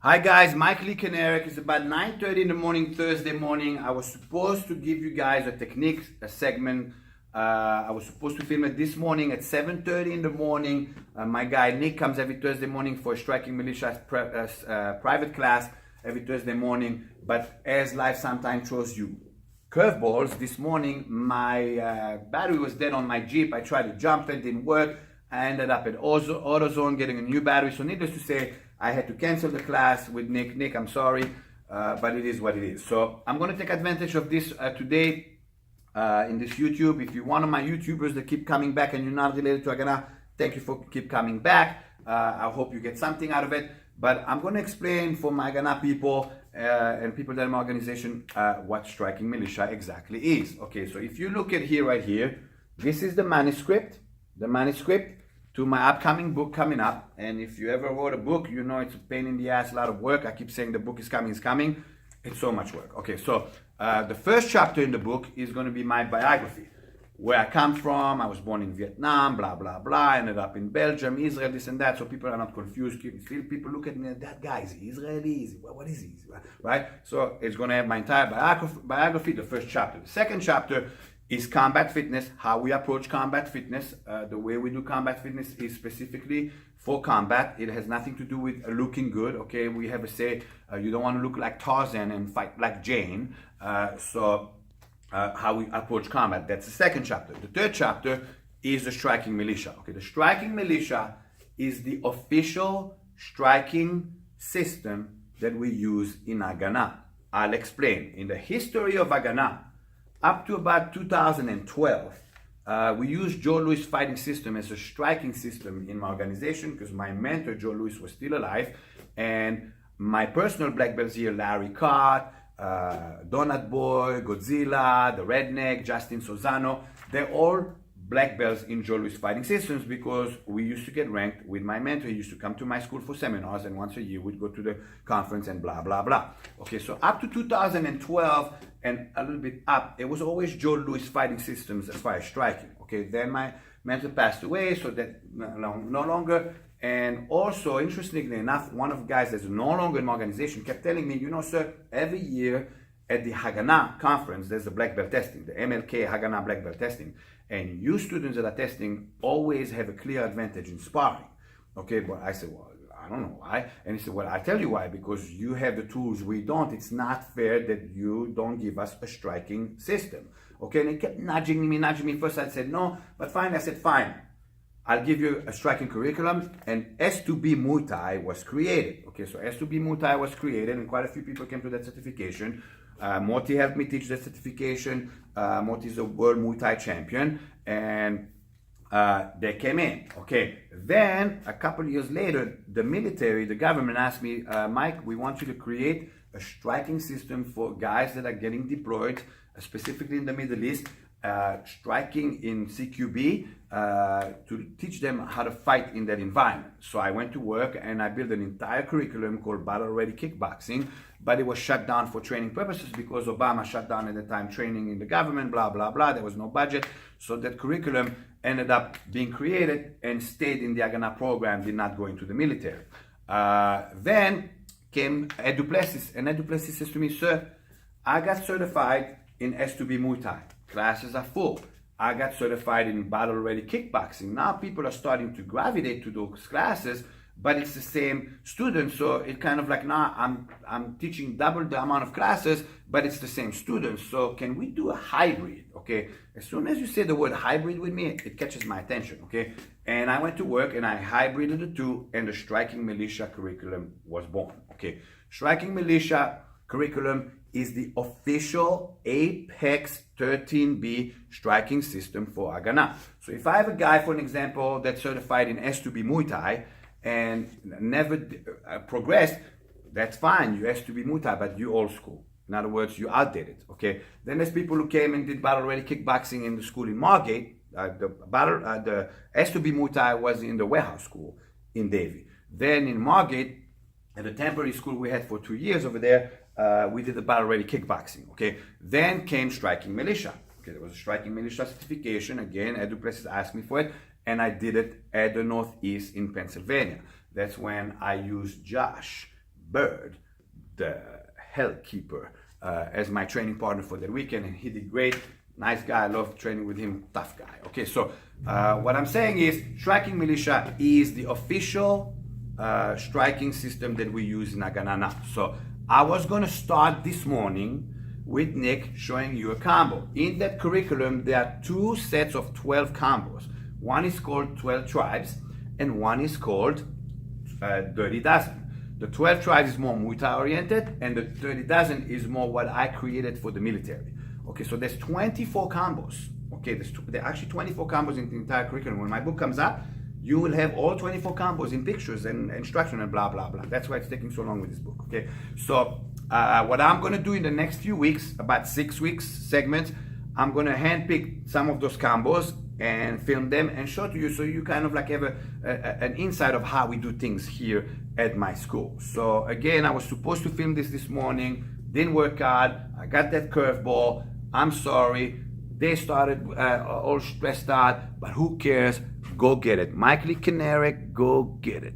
Hi guys, Mike Lee Caneric. It's about 9:30 in the morning, Thursday morning. I was supposed to give you guys a technique segment. I was supposed to film it this morning at 7:30 in the morning. My guy Nick comes every Thursday morning for a Striking Militia private class every Thursday morning. But as life sometimes throws you curveballs, this morning my battery was dead on my Jeep. I tried to jump it, didn't work. I ended up at AutoZone getting a new battery. So needless to say, I had to cancel the class with Nick. Nick, I'm sorry, but it is what it is. So I'm going to take advantage of this today in this YouTube. If you're one of my YouTubers that keep coming back and you're not related to HagAnaH, thank you for keep coming back. I hope you get something out of it. But I'm going to explain for my HagAnaH people and people that are in my organization what Striking Militia exactly is. Okay, so if you look at here, right here, this is the manuscript to my upcoming book coming up. And if you ever wrote a book, you know it's a pain in the ass, a lot of work. I keep saying the book is coming, it's coming. It's so much work. Okay, so the first chapter in the book is going to be my biography. Where I come from, I was born in Vietnam, blah, blah, blah, ended up in Belgium, Israel, this and that, so people are not confused. Still people look at me, that guy, is he Israeli? Is he, what is he? Right? So it's going to have my entire biography, the first chapter. The second chapter is combat fitness, how we approach combat fitness. The way we do combat fitness is specifically for combat. It has nothing to do with looking good, okay? We have a say, you don't want to look like Tarzan and fight like Jane. How we approach combat. That's the second chapter. The third chapter is the Striking Militia. Okay, the Striking Militia is the official striking system that we use in HagAnaH. I'll explain. In the history of HagAnaH, up to about 2012, we used Joe Louis' fighting system as a striking system in my organization because my mentor, Joe Louis, was still alive. And my personal black belts here, Larry Cott, Donut Boy, Godzilla, the Redneck, Justin Sozano, they're all black belts in Joe Louis fighting systems because we used to get ranked with my mentor. He used to come to my school for seminars, and once a year we'd go to the conference and blah, blah, blah. Okay, so up to 2012 and a little bit up, it was always Joe Louis fighting systems as far as striking. Okay, then my mentor passed away, so that no longer. And also, interestingly enough, one of the guys that's no longer in my organization kept telling me, you know, sir, every year at the HagAnaH conference, there's the black belt testing, the MLK HagAnaH black belt testing. And you students that are testing always have a clear advantage in sparring. Okay, but I said, well, I don't know why. And he said, well, I'll tell you why, because you have the tools we don't. It's not fair that you don't give us a striking system. Okay, and he kept nudging me. First I said no, but finally I said, fine. I'll give you a striking curriculum, and S2B Muay Thai was created. Okay, so S2B Muay Thai was created, and quite a few people came to that certification. Moti helped me teach that certification. Moti is a world Muay Thai champion, and they came in. Okay, then a couple of years later, the military, the government asked me, Mike, we want you to create a striking system for guys that are getting deployed, specifically in the Middle East, striking in CQB, to teach them how to fight in that environment. So I went to work and I built an entire curriculum called Battle Ready Kickboxing, but it was shut down for training purposes because Obama shut down at the time training in the government, blah, blah, blah. There was no budget. So that curriculum ended up being created and stayed in the HagAnaH program, did not go into the military. Then came Ed Duplessis, and Ed Duplessis says to me, sir, I got certified in S2B Muay Thai. Classes are full. I got certified in Battle Ready Kickboxing. Now people are starting to gravitate to those classes, but it's the same students. So it kind of like, now I'm teaching double the amount of classes, but it's the same students. So can we do a hybrid? Okay. As soon as you say the word hybrid with me, it catches my attention. Okay. And I went to work and I hybrided the two, and the Striking Militia curriculum was born. Okay. Striking Militia curriculum is the official Apex 13B striking system for HagAnaH. So if I have a guy, for an example, that's certified in S2B Muay Thai and never progressed, that's fine. You S2B Muay Thai, but you old school. In other words, you outdated. Okay. Then there's people who came and did Battle Ready Kickboxing in the school in Margate. The S2B Muay Thai was in the warehouse school in Davie. Then in Margate, at the temporary school we had for 2 years over there, we did the Battle Ready Kickboxing. Okay. Then came Striking Militia. Okay, there was a Striking Militia certification. Again, Ed Duplessis asked me for it, and I did it at the Northeast in Pennsylvania. That's when I used Josh Bird, the Hell Keeper, as my training partner for the weekend, and he did great. Nice guy, I love training with him, tough guy. Okay, so what I'm saying is Striking Militia is the official striking system that we use in HagAnaH. So I was gonna start this morning with Nick showing you a combo. In that curriculum, there are 2 sets of 12 combos. One is called 12 Tribes and one is called Dirty Dozen. The 12 Tribes is more Muay Thai oriented and the Dirty Dozen is more what I created for the military. Okay, so there's 24 combos. Okay, there are actually 24 combos in the entire curriculum. When my book comes out, you will have all 24 combos in pictures and instruction and blah, blah, blah. That's why it's taking so long with this book, okay? So what I'm gonna do in the next few weeks, about 6 weeks segments, I'm gonna handpick some of those combos and film them and show to you so you kind of like have an insight of how we do things here at my school. So again, I was supposed to film this morning, didn't work out, I got that curveball, I'm sorry. They started all stressed out, but who cares? Go get it. Michael Caneric, go get it.